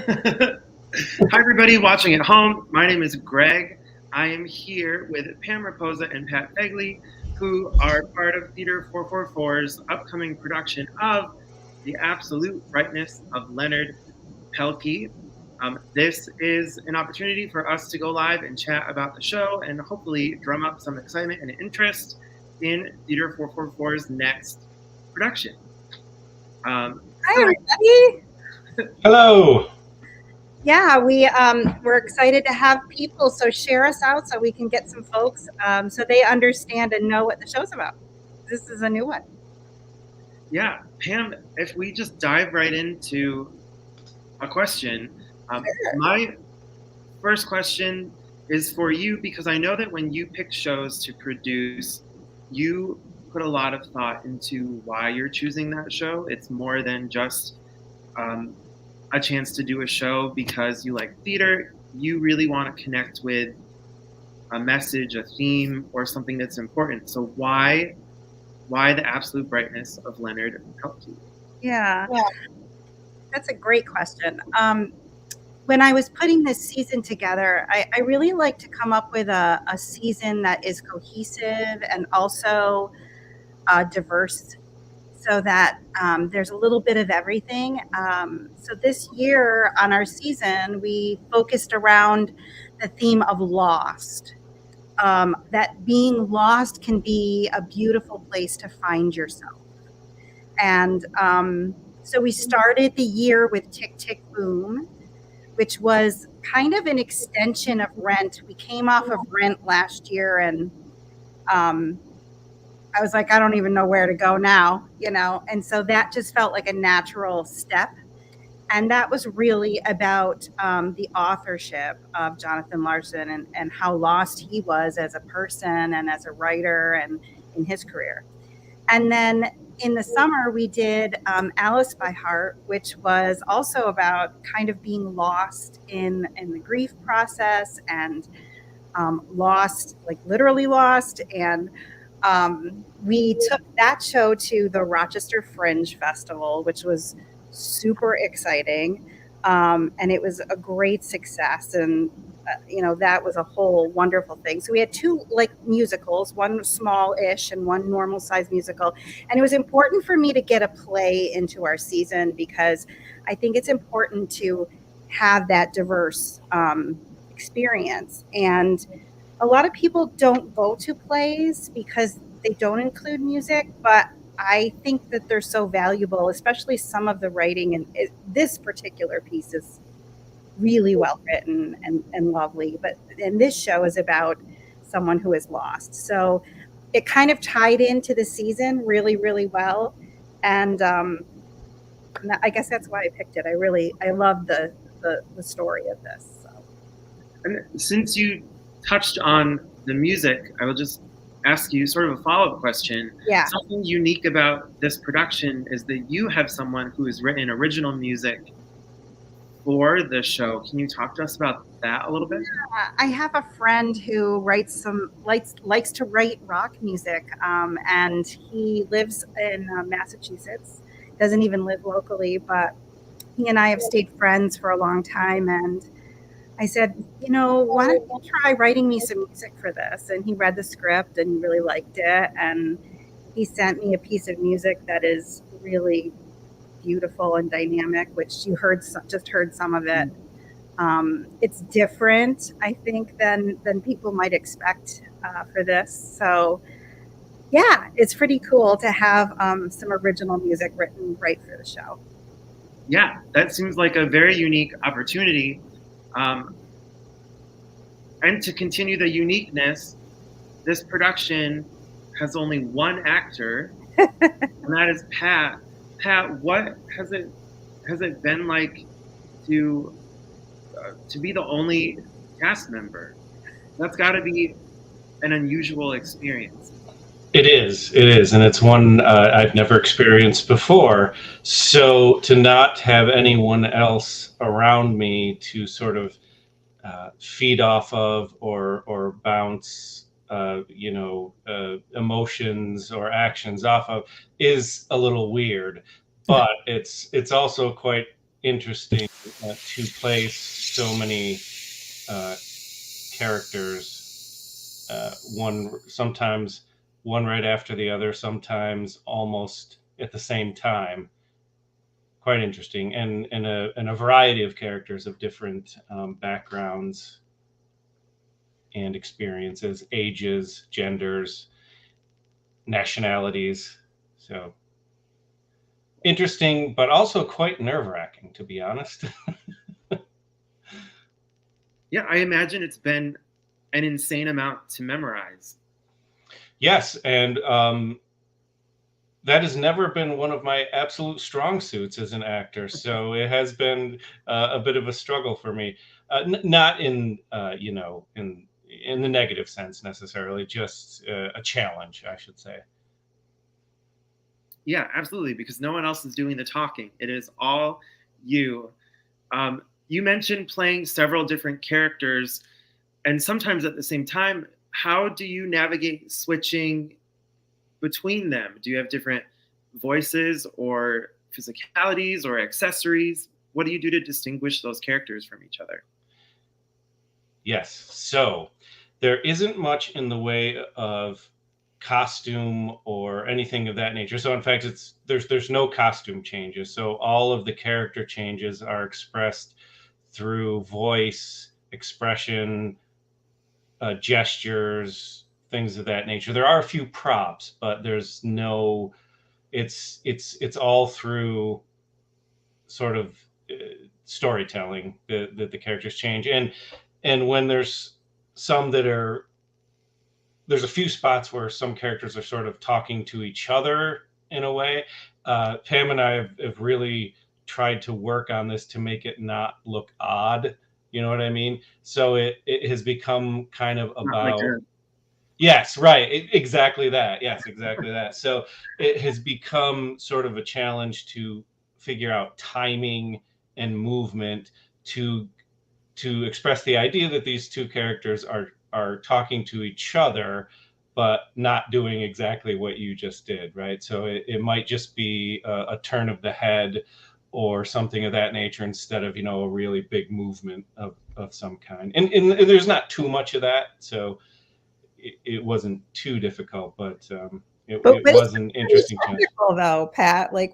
Hi, everybody watching at home. My name is Greg. I am here with Pam Raposa and Pat Fegley, who are part of Theater 444's upcoming production of The Absolute Brightness of Leonard Pelkey. This is an opportunity for us to go live and chat about the show and hopefully drum up some excitement and interest in Theater 444's next production. Hi, everybody. Hello. Yeah, we're excited to have people, so share us out so we can get some folks so they understand and know what the show's about. This is a new one. Yeah, Pam, if we just dive right into a question. Sure. My first question is for you because I know that when you pick shows to produce, you put a lot of thought into why you're choosing that show. It's more than just a chance to do a show because you like theater. You really want to connect with a message, a theme, or something that's important. So why the absolute brightness of Leonard Pelkey? Yeah, that's a great question. When I was putting this season together, I really like to come up with a season that is cohesive and also diverse, so that there's a little bit of everything. So this year on our season, we focused around the theme of lost. That being lost can be a beautiful place to find yourself. And so we started the year with Tick, Tick, Boom, which was kind of an extension of Rent. We came off of Rent last year, and I was like, I don't even know where to go now, and so that just felt like a natural step. And that was really about the authorship of Jonathan Larson and how lost he was as a person and as a writer and in his career. And then in the summer, we did Alice by Heart, which was also about kind of being lost in the grief process and lost, like literally lost. And we took that show to the Rochester Fringe Festival, which was super exciting. And it was a great success. And, that was a whole wonderful thing. So we had two musicals, one small-ish and one normal-sized musical. And it was important for me to get a play into our season because I think it's important to have that diverse experience. And a lot of people don't go to plays because they don't include music, but I think that they're so valuable, especially some of the writing. And this particular piece is really well written and lovely. And this show is about someone who is lost. So it kind of tied into the season really, really well. And I guess that's why I picked it. I love the story of this. So. And since you touched on the music, I will just ask you sort of a follow-up question. Yeah. Something unique about this production is that you have someone who has written original music for the show. Can you talk to us about that a little bit? Yeah, I have a friend who likes to write rock music, and he lives in Massachusetts. Doesn't even live locally, but he and I have stayed friends for a long time. And I said, why don't you try writing me some music for this? And he read the script and really liked it. And he sent me a piece of music that is really beautiful and dynamic, which you just heard some of it. It's different, I think, than people might expect for this. So, yeah, it's pretty cool to have some original music written right for the show. Yeah, that seems like a very unique opportunity. And to continue the uniqueness, this production has only one actor, and that is Pat. Pat, what has it been like to be the only cast member? That's got to be an unusual experience. It is, and it's one I've never experienced before. So to not have anyone else around me to sort of feed off of or bounce emotions or actions off of is a little weird, but it's also quite interesting to place so many characters, sometimes one right after the other, sometimes almost at the same time. Quite interesting, and a variety of characters of different backgrounds and experiences, ages, genders, nationalities. So interesting, but also quite nerve-wracking, to be honest. Yeah, I imagine it's been an insane amount to memorize. Yes, and that has never been one of my absolute strong suits as an actor. So it has been a bit of a struggle for me, not in in the negative sense necessarily, just a challenge, I should say. Yeah, absolutely, because no one else is doing the talking. It is all you. You mentioned playing several different characters, and sometimes at the same time. How do you navigate switching between them? Do you have different voices or physicalities or accessories? What do you do to distinguish those characters from each other? Yes. So there isn't much in the way of costume or anything of that nature. So in fact, there's no costume changes. So all of the character changes are expressed through voice, expression, gestures, things of that nature. There are a few props, but there's no. It's all through sort of storytelling that the characters change, and when there's some that are there's a few spots where some characters are sort of talking to each other in a way. Pam and I have really tried to work on this to make it not look odd. You know what I mean? So it has become kind of Not like about. a Yes, right. Exactly that. Yes, exactly that. So it has become sort of a challenge to figure out timing and movement to express the idea that these two characters are talking to each other, but not doing exactly what you just did, right? So it might just be a turn of the head or something of that nature instead of a really big movement of some kind. And there's not too much of that, so it wasn't too difficult, but it was an interesting challenge. Though, Pat, like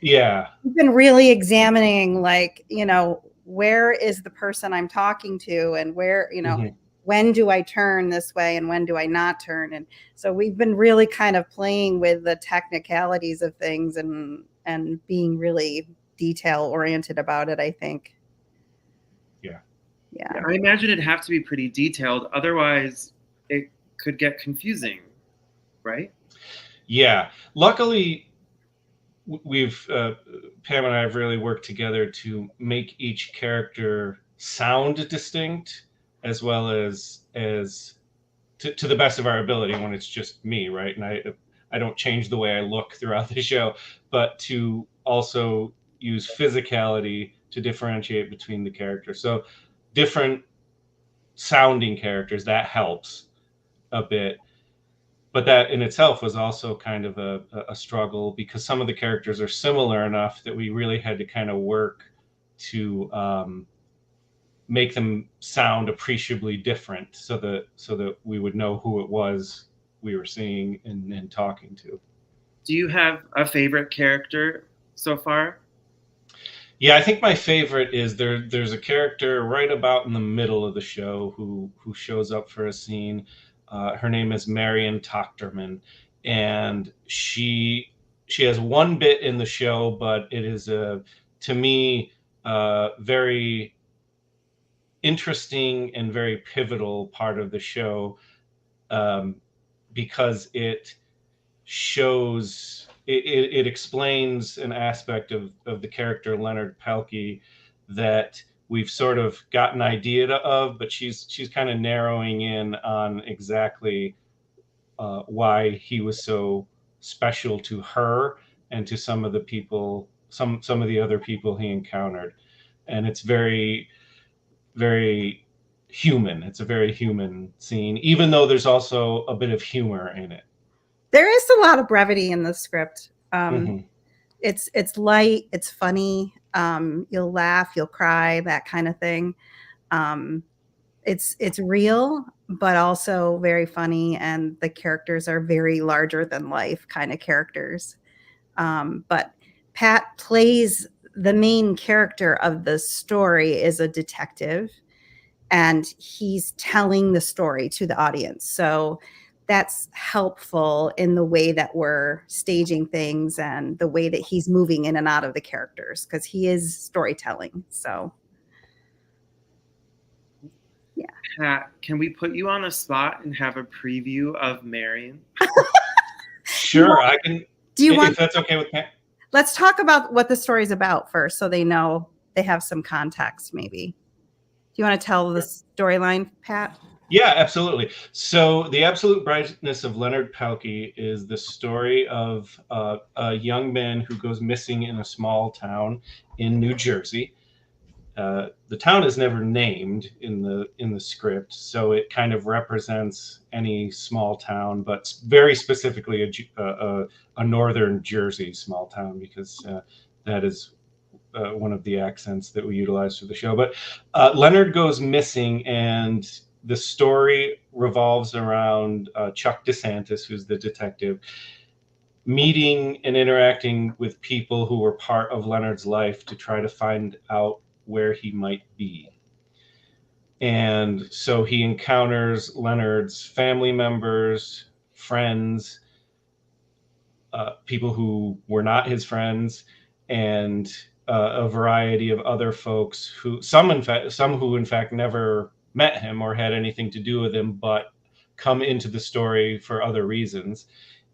Yeah. we've been really examining, like, where is the person I'm talking to, and where, Mhm. when do I turn this way and when do I not turn? And so we've been really kind of playing with the technicalities of things and being really detail oriented about it, I think. Yeah. Yeah. I imagine it'd have to be pretty detailed. Otherwise, it could get confusing, right? Yeah. Luckily, we've Pam and I have really worked together to make each character sound distinct, as well as to the best of our ability when it's just me, right? And I don't change the way I look throughout the show, but to also use physicality to differentiate between the characters. So different sounding characters, that helps a bit. But that in itself was also kind of a struggle because some of the characters are similar enough that we really had to kind of work to make them sound appreciably different so that we would know who it was we were seeing and talking to. Do you have a favorite character so far? Yeah, I think my favorite is there's a character right about in the middle of the show who shows up for a scene. Her name is Marion Tochterman, and she has one bit in the show, but it is to me very interesting and very pivotal part of the show, um, because it shows it explains an aspect of the character Leonard Pelkey that we've sort of got an idea of, but she's kind of narrowing in on exactly why he was so special to her and to some of the people, some of the other people he encountered, and it's very very human. It's a very human scene, even though there's also a bit of humor in it. There is a lot of brevity in the script. Mm-hmm. It's light, it's funny. You'll laugh, you'll cry, that kind of thing. It's real, but also very funny, and the characters are very larger than life kind of characters. But Pat plays the main character of the story is a detective, and he's telling the story to the audience. So that's helpful in the way that we're staging things and the way that he's moving in and out of the characters, because he is storytelling. So yeah. Pat, can we put you on the spot and have a preview of Marion? Sure, I can. Do you want? If that's okay with Pat? Let's talk about what the story's about first, so they know, they have some context. Maybe. Do you want to tell the storyline, Pat? Yeah, absolutely. So, The Absolute Brightness of Leonard Pelkey is the story of a young man who goes missing in a small town in New Jersey. The town is never named in the script, so it kind of represents any small town, but very specifically a northern Jersey small town, because that is one of the accents that we utilize for the show. But Leonard goes missing, and the story revolves around Chuck DeSantis, who's the detective, meeting and interacting with people who were part of Leonard's life to try to find out where he might be. And so he encounters Leonard's family members, friends, people who were not his friends, and a variety of other folks who some who in fact never met him or had anything to do with him, but come into the story for other reasons.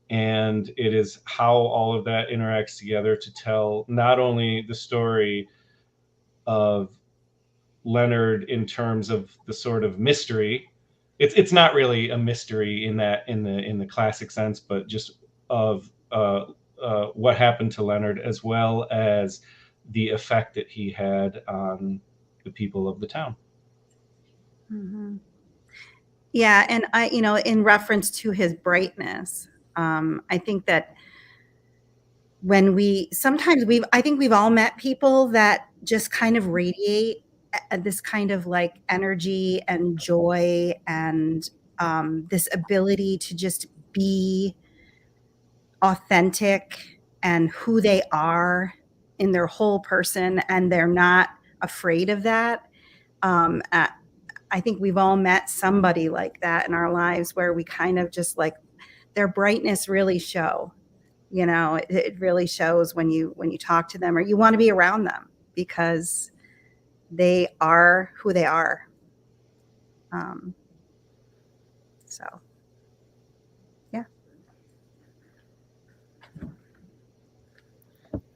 And it is how all of that interacts together to tell not only the story of Leonard in terms of the sort of mystery. It's not really a mystery in the classic sense, but just of what happened to Leonard, as well as the effect that he had on the people of the town. Mm-hmm. Yeah, and in reference to his brightness, I think that I think we've all met people that just kind of radiate this kind of like energy and joy, and this ability to just be authentic and who they are in their whole person, and they're not afraid of that. I think we've all met somebody like that in our lives, where we kind of just like their brightness really show. It really shows when you talk to them, or you want to be around them, because they are who they are. So, yeah.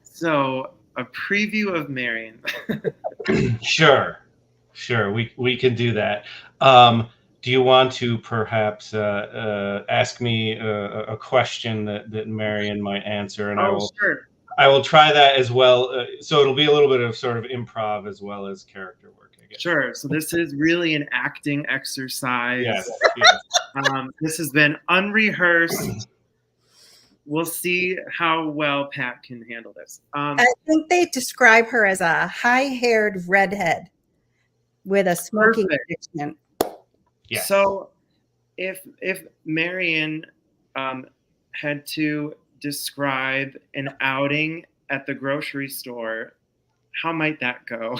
So, a preview of Marion. Sure, we can do that. Do you want to perhaps ask me a question that Marion might answer, and Sure. I will try that as well. So it'll be a little bit of sort of improv as well as character work, I guess. Sure. So this is really an acting exercise. Yes. This has been unrehearsed. We'll see how well Pat can handle this. I think they describe her as a high-haired redhead with a smoking addiction. Yes. So if Marion had to describe an outing at the grocery store, how might that go?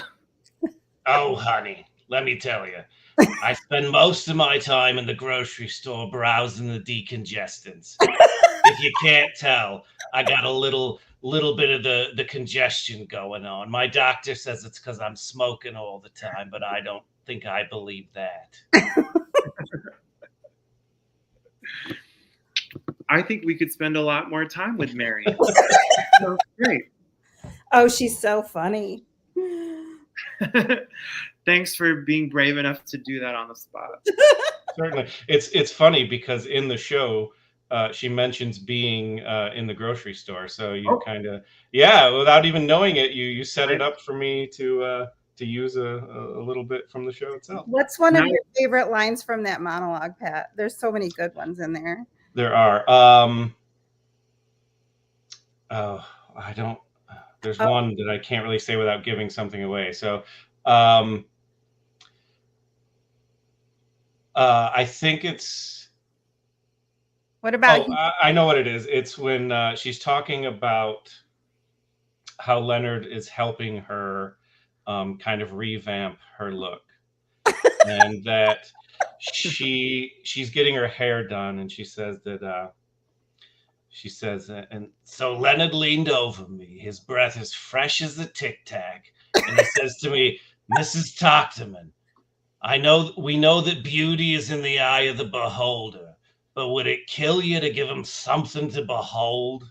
Oh, honey, let me tell you. I spend most of my time in the grocery store browsing the decongestants. If you can't tell, I got a little bit of the congestion going on. My doctor says it's because I'm smoking all the time, but I don't think I believe that. I think we could spend a lot more time with Marion. So great. Oh, she's so funny. Thanks for being brave enough to do that on the spot. Certainly. It's funny because in the show, she mentions being in the grocery store. So you kind of, without even knowing it, you set it up for me to use a little bit from the show itself. What's one of your favorite lines from that monologue, Pat? There's so many good ones in there. There are. I don't. There's Oh. one that I can't really say without giving something away. So, I think it's. What about Oh, I know what it is. It's when she's talking about how Leonard is helping her kind of revamp her look, and that she's getting her hair done, and she says that she says, and so Leonard leaned over me, his breath as fresh as the tic tac, and he says to me, "Mrs. Tocterman, we know that beauty is in the eye of the beholder, but would it kill you to give him something to behold?"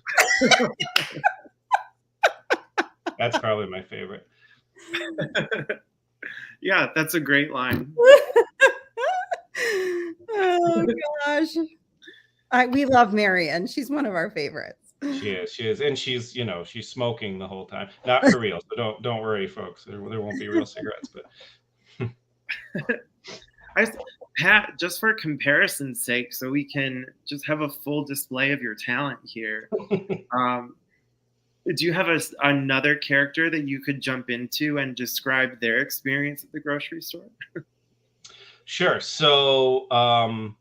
That's probably my favorite. Yeah, that's a great line. Oh gosh. We love Marion. She's one of our favorites. She is, and she's she's smoking the whole time. Not for real, so don't worry, folks. There won't be real cigarettes, but Pat, just for comparison's sake, so we can just have a full display of your talent here. Do you have another character that you could jump into and describe their experience at the grocery store? Sure. So I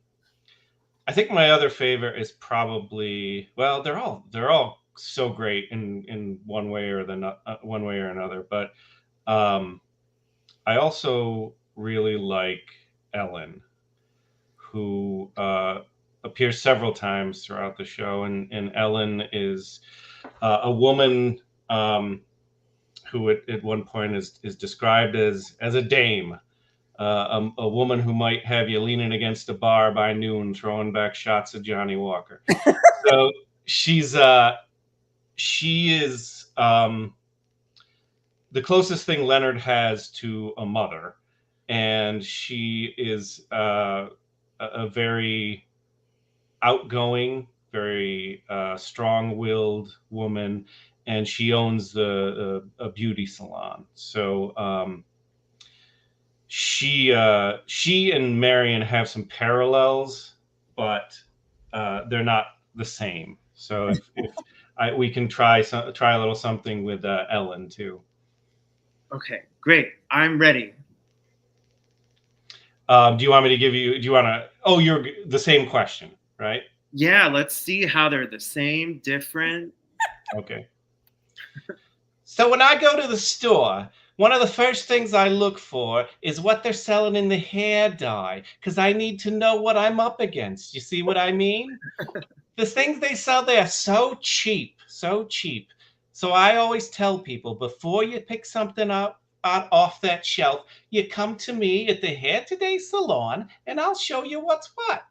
think my other favorite is probably, well, they're all so great in one way or one way or another, but I also really like Ellen, who appears several times throughout the show, and Ellen is a woman who at one point is described as a dame, a woman who might have you leaning against a bar by noon, throwing back shots at Johnny Walker. So she is the closest thing Leonard has to a mother, and she is a very outgoing, very strong-willed woman, and she owns a beauty salon. So she and Marion have some parallels, but they're not the same. So if we can try a little something with Ellen too. Okay, great. I'm ready. Do you want me to give you? Do you want to? Oh, you're the same question, right? Yeah, let's see how they're the same, different. Okay. So when I go to the store, one of the first things I look for is what they're selling in the hair dye, because I need to know what I'm up against. You see what I mean? The things they sell there are so cheap, so cheap. So I always tell people, before you pick something up off that shelf, you come to me at the Hair Today salon, and I'll show you what's what.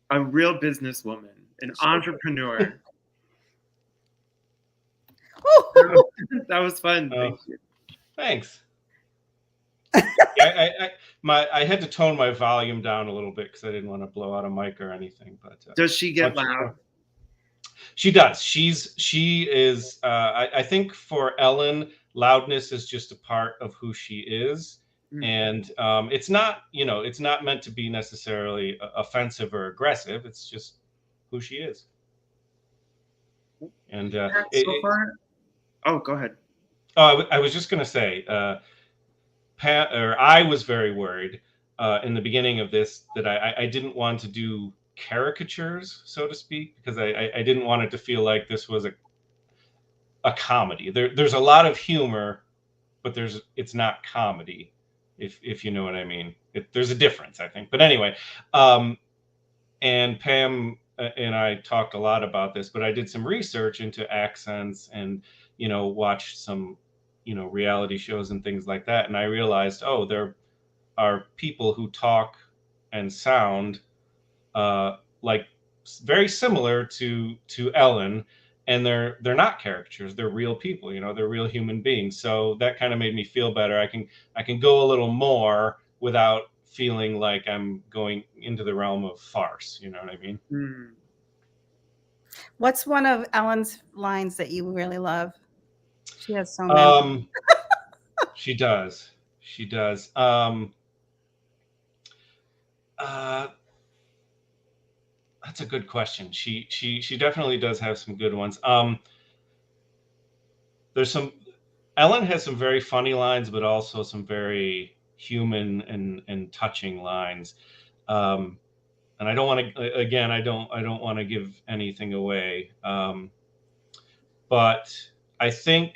A real businesswoman, an entrepreneur. That was fun. Thank you. Thanks. I had to tone my volume down a little bit because I didn't want to blow out a mic or anything. But does she get loud? She does. She is. I think for Ellen, loudness is just a part of who she is, and it's not. It's not meant to be necessarily offensive or aggressive. It's just who she is. And oh, go ahead. Oh, I was just going to say, Pat, or I was very worried in the beginning of this that I didn't want to do caricatures, so to speak, because I didn't want it to feel like this was a comedy. There's a lot of humor, but it's not comedy, if you know what I mean. There's a difference, I think. But anyway, and Pam and I talked a lot about this, but I did some research into accents and watched some reality shows and things like that, and I realized, oh, there are people who talk and sound like very similar to Ellen, and they're not caricatures. They're real people. They're real human beings. So that kind of made me feel better. I can go a little more without feeling like I'm going into the realm of farce. You know what I mean? What's one of Ellen's lines that you really love? She has so many. She does. That's That's a good question. She definitely does have some good ones. There's some Ellen has some very funny lines, but also some very human and touching lines. And I don't want to again. I don't want to give anything away. But I think.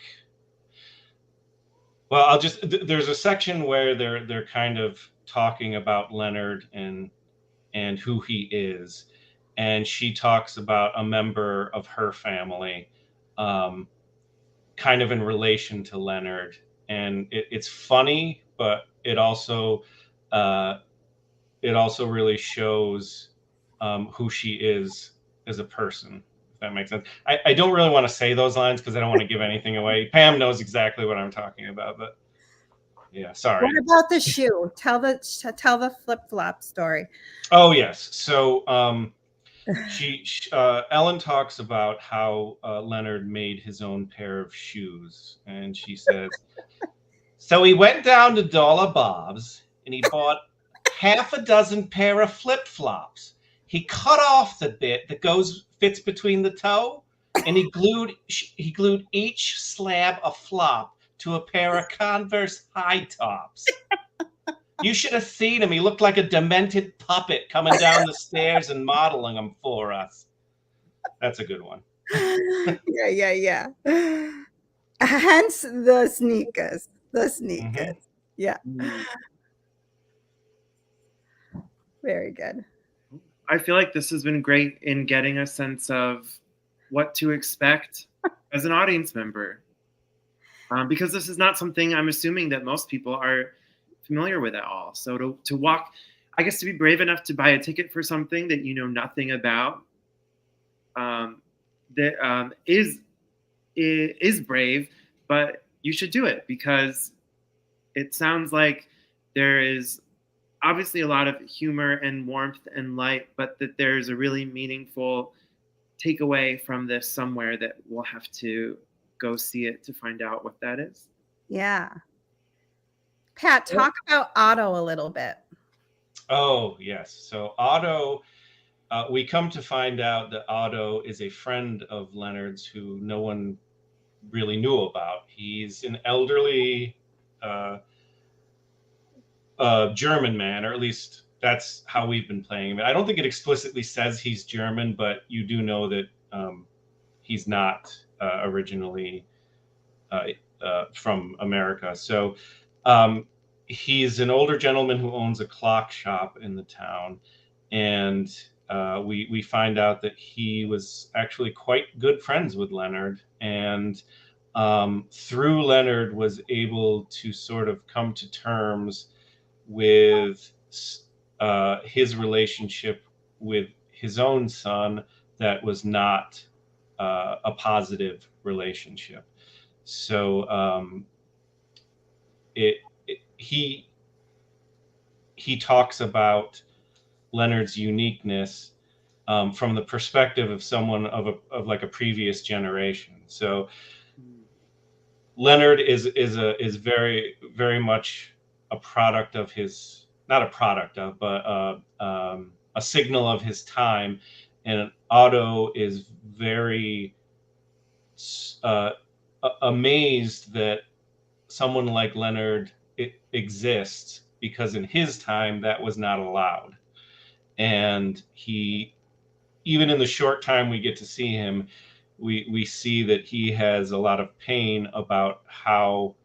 Well, I'll just. There's a section where they're kind of talking about Leonard and who he is, and she talks about a member of her family, kind of in relation to Leonard, and it's funny, but it also really shows who she is as a person. If that makes sense. I don't really want to say those lines because I don't want to give anything away. Pam knows exactly what I'm talking about, but yeah, sorry. What about the shoe? Tell the flip-flop story. Oh yes, so Ellen talks about how Leonard made his own pair of shoes, and she says, so he went down to Dollar Bob's and he bought half a dozen pair of flip-flops. He cut off the bit that fits between the toe, and he glued each slab of flop to a pair of Converse high tops. You should have seen him. He looked like a demented puppet coming down the stairs and modeling them for us. That's a good one. Yeah. Hence the sneakers. Mm-hmm. Yeah. Very good. I feel like this has been great in getting a sense of what to expect as an audience member. Because this is not something I'm assuming that most people are familiar with at all. So to walk, I guess to be brave enough to buy a ticket for something that you know nothing about, is brave, but you should do it because it sounds like there is obviously a lot of humor and warmth and light, but that there's a really meaningful takeaway from this somewhere that we'll have to go see it to find out what that is. Yeah. Pat, talk about Otto a little bit. Oh, yes. So Otto, we come to find out that Otto is a friend of Leonard's who no one really knew about. He's an elderly German man, or at least that's how we've been playing him. I don't think it explicitly says he's German, but you do know that he's not originally from America. So he's an older gentleman who owns a clock shop in the town, and we find out that he was actually quite good friends with Leonard, and through Leonard was able to sort of come to terms with his relationship with his own son that was not a positive relationship. So he talks about Leonard's uniqueness from the perspective of someone of like a previous generation. So Leonard is very, very much a product of his, not a product of, but a signal of his time. And Otto is very amazed that someone like Leonard exists, because in his time that was not allowed. And he, even in the short time we get to see him, we see that he has a lot of pain about how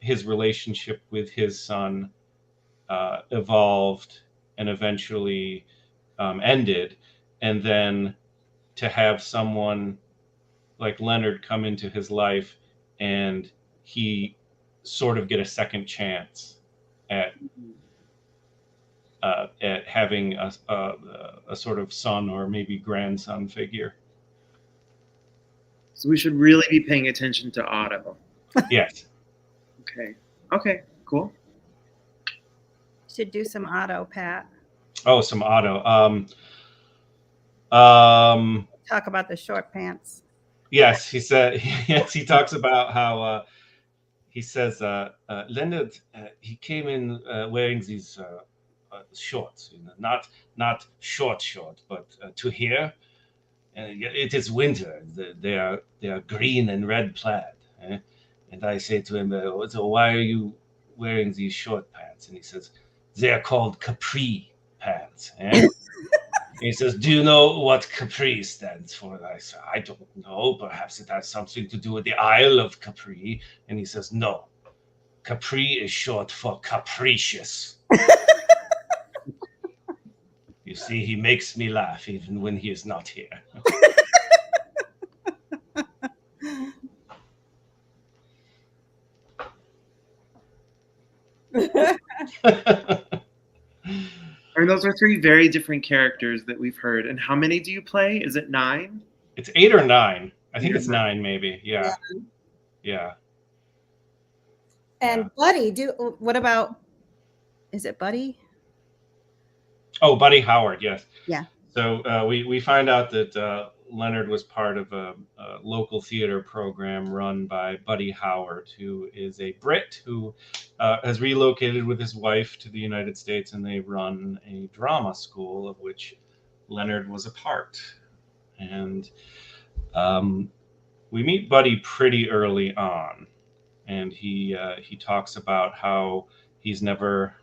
his relationship with his son evolved and eventually ended. And then to have someone like Leonard come into his life and he sort of get a second chance at having a sort of son or maybe grandson figure. So we should really be paying attention to Otto. Yes. Okay, cool. Should do some Otto, Pat. Oh, some Otto. Talk about the short pants. Yes, he said. Yes, he talks about how he says Leonard. He came in wearing these short, not short, but to hear. It is winter. They are green and red plaid. And I say to him, so why are you wearing these short pants? And he says, they are called capri pants. He says, do you know what Capri stands for? And I say, I don't know. Perhaps it has something to do with the Isle of Capri. And he says, no. Capri is short for capricious. You see, he makes me laugh even when he is not here. And those are three very different characters that we've heard. And how many do you play? Is it 9? It's 8 or 9. I think 8 or it's 9, maybe. Yeah. And Yeah. Buddy, what about? Is it Buddy? Oh, Buddy Howard, yes. Yeah. So we find out that Leonard was part of a local theater program run by Buddy Howard, who is a Brit who has relocated with his wife to the United States, and they run a drama school of which Leonard was a part. And we meet Buddy pretty early on, and he talks about how he's never.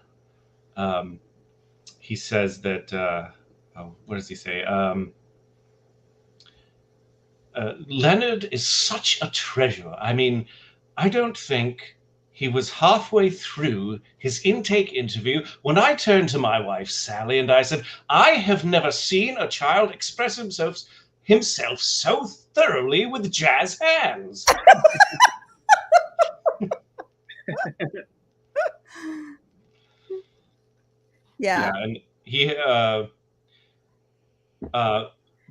He says that. What does he say? Leonard is such a treasure. I mean, I don't think he was halfway through his intake interview when I turned to my wife, Sally, and I said, I have never seen a child express himself so thoroughly with jazz hands. Yeah. And he...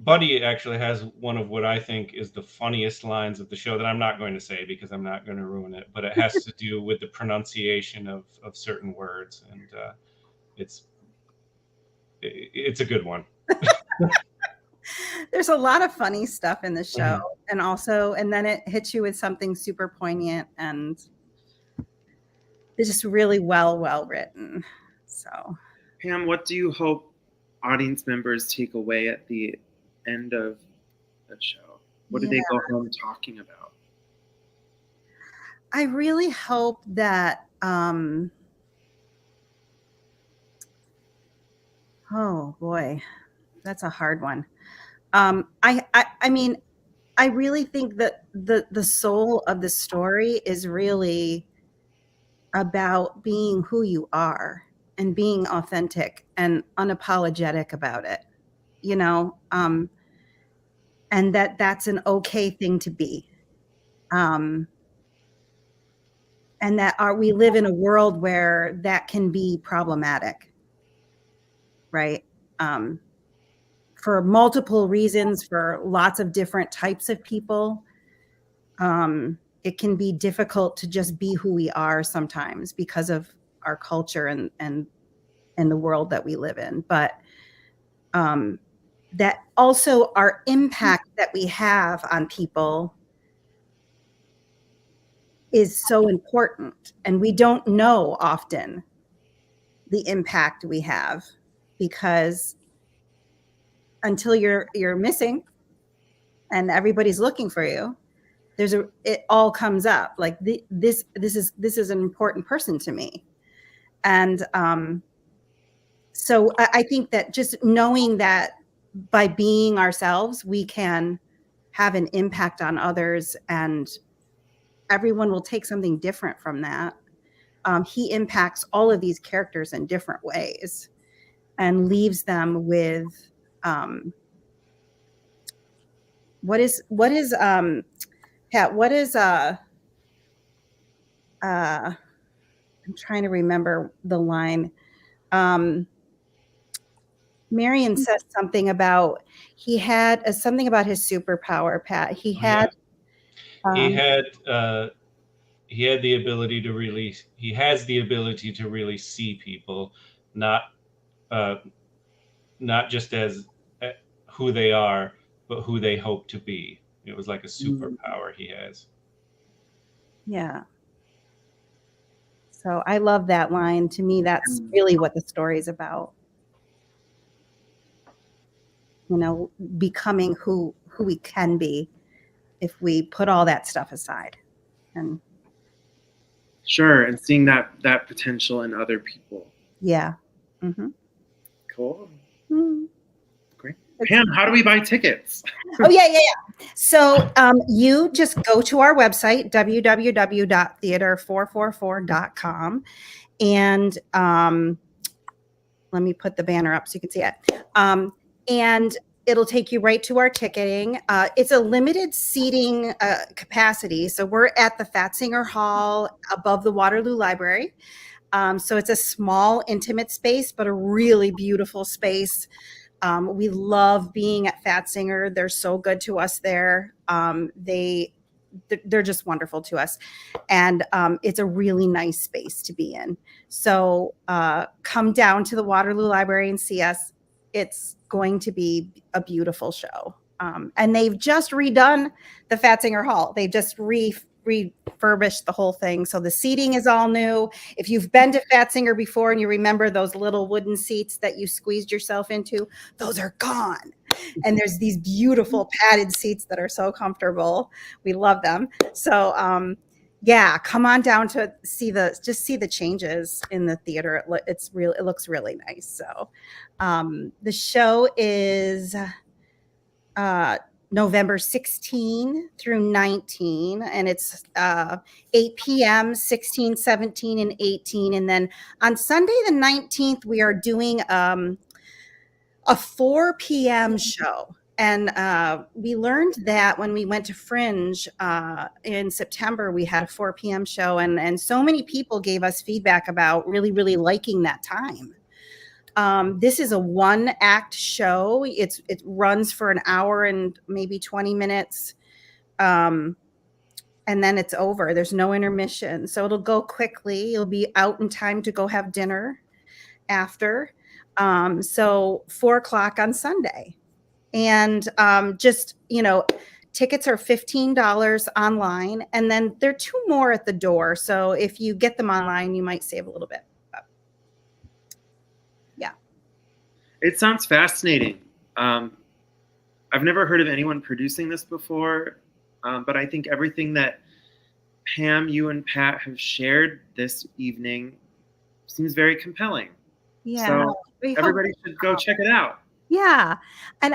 Buddy actually has one of what I think is the funniest lines of the show that I'm not going to say because I'm not going to ruin it, but it has to do with the pronunciation of certain words, and it's a good one. There's a lot of funny stuff in the show, and then it hits you with something super poignant, and it's just really well written. So, Pam, what do you hope audience members take away at the end of the show? What do they go home talking about? I really hope that oh boy, that's a hard one. I mean, I really think that the soul of the story is really about being who you are and being authentic and unapologetic about it, you know, and that's an okay thing to be. And that we live in a world where that can be problematic, right? For multiple reasons, for lots of different types of people. It can be difficult to just be who we are sometimes because of our culture and the world that we live in. But that also our impact that we have on people is so important. And we don't know often the impact we have, because until you're missing and everybody's looking for you, it all comes up like this is an important person to me. And so I think that just knowing that by being ourselves, we can have an impact on others, and everyone will take something different from that. He impacts all of these characters in different ways and leaves them with what is Pat, what is I'm trying to remember the line. Marion says something about he had something about his superpower, Pat. He had he had the ability to really, he has the ability to really see people, not just as who they are, but who they hope to be. It was like a superpower he has. Yeah. So I love that line. To me, that's really what the story is about. Becoming who we can be if we put all that stuff aside. And sure, and seeing that potential in other people. yeah. Mm-hmm. Cool. Mm-hmm. Great. Pam, how do we buy tickets? Oh, yeah. So you just go to our website, www.theater444.com. And let me put the banner up so you can see it. And it'll take you right to our ticketing. It's a limited seating capacity. So we're at the Fatzinger Hall above the Waterloo Library. So it's a small, intimate space, but a really beautiful space. We love being at Fatzinger. They're so good to us there. They're just wonderful to us. And it's a really nice space to be in. So come down to the Waterloo Library and see us. It's going to be a beautiful show. And they've just redone the Fatzinger Hall. They just refurbished the whole thing. So the seating is all new. If you've been to Fatzinger before and you remember those little wooden seats that you squeezed yourself into, those are gone. And there's these beautiful padded seats that are so comfortable. We love them. So yeah, come on down to see the changes in the theater. It looks really nice. So the show is November 16 through 19, and it's 8 p.m., 16, 17, and 18. And then on Sunday the 19th, we are doing a 4 p.m. show. And we learned that when we went to Fringe in September, we had a 4 p.m. show. And so many people gave us feedback about really, really liking that time. This is a 1-act show. It runs for an hour and maybe 20 minutes. And then it's over. There's no intermission. So it'll go quickly. You'll be out in time to go have dinner after. So 4:00 on Sunday. And tickets are $15 online. And then there are 2 more at the door. So if you get them online, you might save a little bit. It sounds fascinating. I've never heard of anyone producing this before, but I think everything that Pam, you and Pat have shared this evening seems very compelling. Yeah. So everybody should go check it out. Yeah. And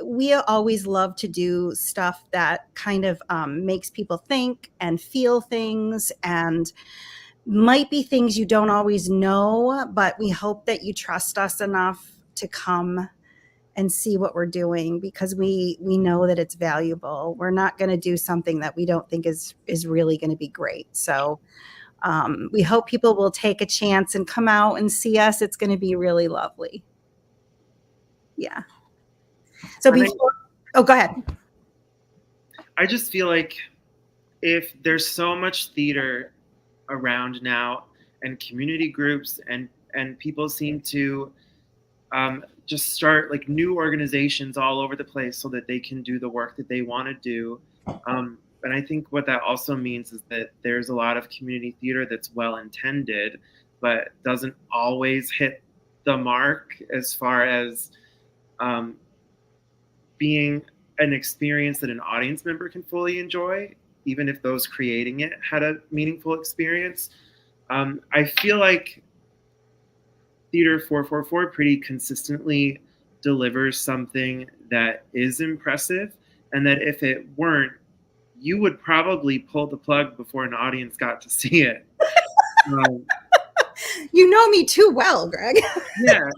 we always love to do stuff that kind of makes people think and feel things, and might be things you don't always know, but we hope that you trust us enough to come and see what we're doing, because we know that it's valuable. We're not going to do something that we don't think is really going to be great. So we hope people will take a chance and come out and see us. It's going to be really lovely. Yeah. So go ahead. I just feel like if there's so much theater around now, and community groups and people seem to just start like new organizations all over the place so that they can do the work that they want to do. And I think what that also means is that there's a lot of community theater that's well intended, but doesn't always hit the mark as far as being an experience that an audience member can fully enjoy, even if those creating it had a meaningful experience. I feel like Theater 444 pretty consistently delivers something that is impressive, and that if it weren't, you would probably pull the plug before an audience got to see it. You know me too well, Greg. Yeah,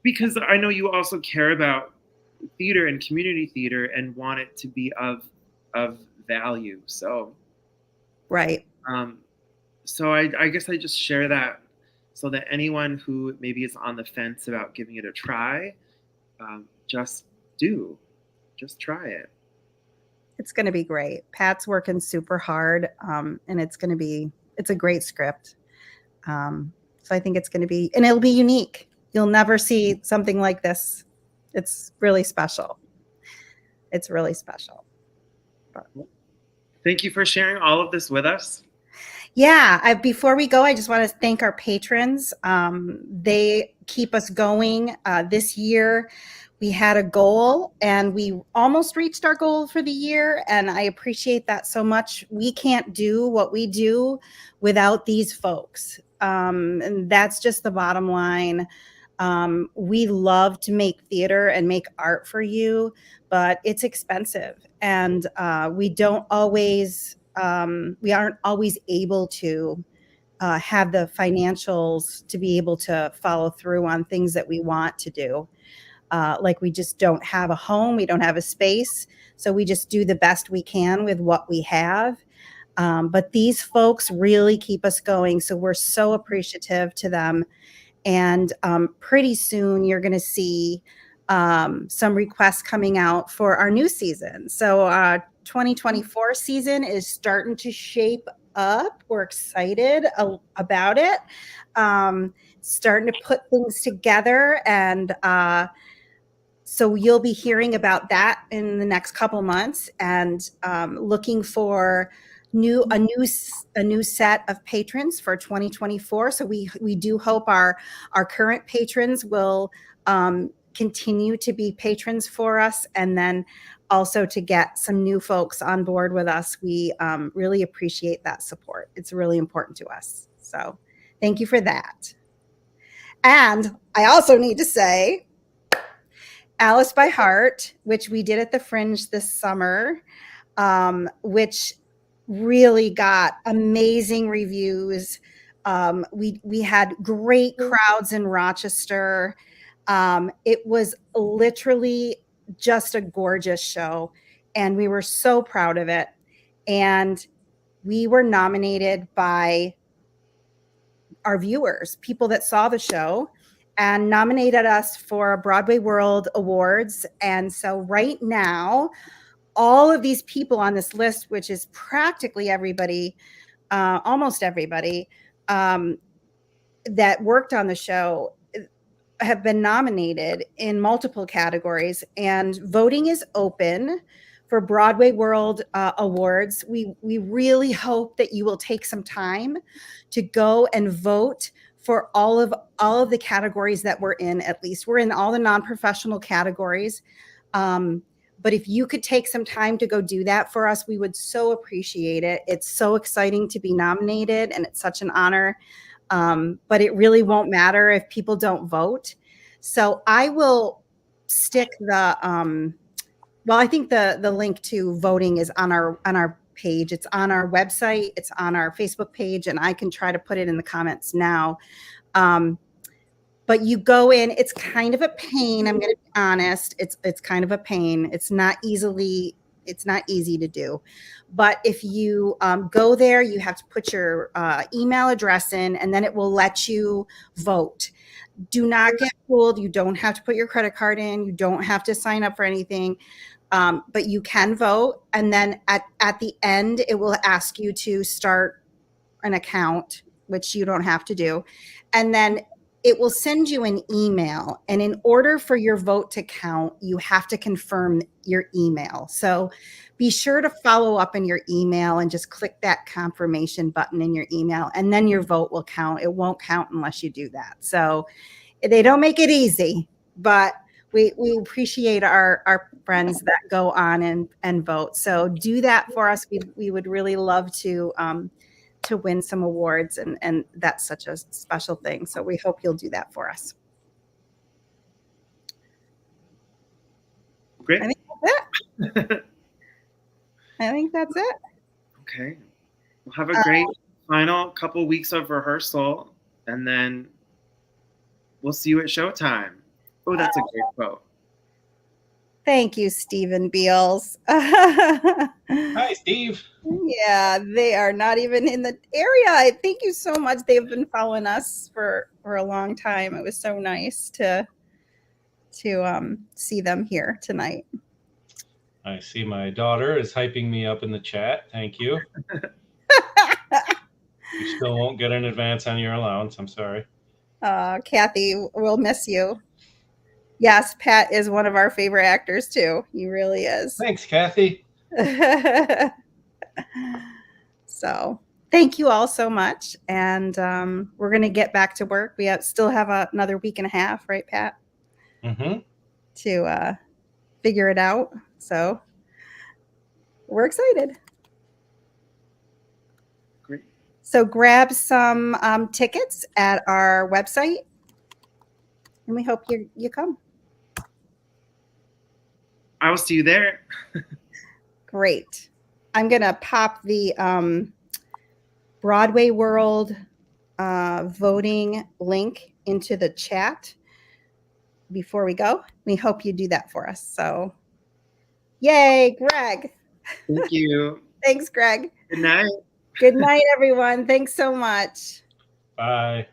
because I know you also care about theater and community theater and want it to be of value. So, right. So I guess I just share that so that anyone who maybe is on the fence about giving it a try, just try it. It's going to be great. Pat's working super hard, and it's a great script. So I think it's going to be, and it'll be unique. You'll never see something like this. It's really special. It's really special. Thank you for sharing all of this with us. Yeah, before we go, I just want to thank our patrons. They keep us going. This year, we had a goal and we almost reached our goal for the year. And I appreciate that so much. We can't do what we do without these folks. And that's just the bottom line. We love to make theater and make art for you, but it's expensive. And we aren't always able to have the financials to be able to follow through on things that we want to do. Like we just don't have a home, we don't have a space, so we just do the best we can with what we have. But these folks really keep us going, so we're so appreciative to them. And pretty soon you're going to see some requests coming out for our new season. So 2024 season is starting to shape up. We're excited about it. Starting to put things together, and so you'll be hearing about that in the next couple months, and looking for a new set of patrons for 2024. So we do hope our current patrons will continue to be patrons for us, and then also to get some new folks on board with us. We really appreciate that support. It's really important to us. So thank you for that. And I also need to say, Alice by Heart, which we did at the Fringe this summer, which really got amazing reviews. We had great crowds in Rochester. It was literally just a gorgeous show, and we were so proud of it. And we were nominated by our viewers, people that saw the show, and nominated us for Broadway World Awards. And so right now, all of these people on this list, which is practically everybody, almost everybody that worked on the show, have been nominated in multiple categories. And voting is open for Broadway World Awards. We really hope that you will take some time to go and vote for all of the categories that we're in. At least we're in all the non-professional categories. But if you could take some time to go do that for us, we would so appreciate it. It's so exciting to be nominated, and it's such an honor. But it really won't matter if people don't vote. So I will stick the well, I think the link to voting is on our page. It's on our website. It's on our Facebook page, and I can try to put it in the comments now. But you go in, it's kind of a pain. I'm going to be honest. It's kind of a pain. It's not easy to do. But if you go there, you have to put your email address in, and then it will let you vote. Do not get fooled. You don't have to put your credit card in. You don't have to sign up for anything. But you can vote. And then at the end, it will ask you to start an account, which you don't have to do. And then it will send you an email. And in order for your vote to count, you have to confirm your email. So be sure to follow up in your email and just click that confirmation button in your email, and then your vote will count. It won't count unless you do that. So they don't make it easy, but we appreciate our friends that go on and vote. So do that for us. We would really love to win some awards, and that's such a special thing. So we hope you'll do that for us. Great. I think that's it. I think that's it. Okay. We'll have a great final couple weeks of rehearsal, and then we'll see you at showtime. Oh, that's a great quote. Thank you, Stephen Beals. Hi, Steve. Yeah, they are not even in the area. Thank you so much. They've been following us for a long time. It was so nice to see them here tonight. I see my daughter is hyping me up in the chat. Thank you. You still won't get an advance on your allowance. I'm sorry. Kathy, we'll miss you. Yes, Pat is one of our favorite actors too. He really is. Thanks, Kathy. So thank you all so much. And we're going to get back to work. We still have another week and a half, right, Pat? Mm-hmm. To figure it out. So we're excited. Great. So grab some tickets at our website, and we hope you come. I will see you there. Great. I'm going to pop the Broadway World voting link into the chat before we go. We hope you do that for us. So, yay, Greg. Thank you. Thanks, Greg. Good night. Good night, everyone. Thanks so much. Bye.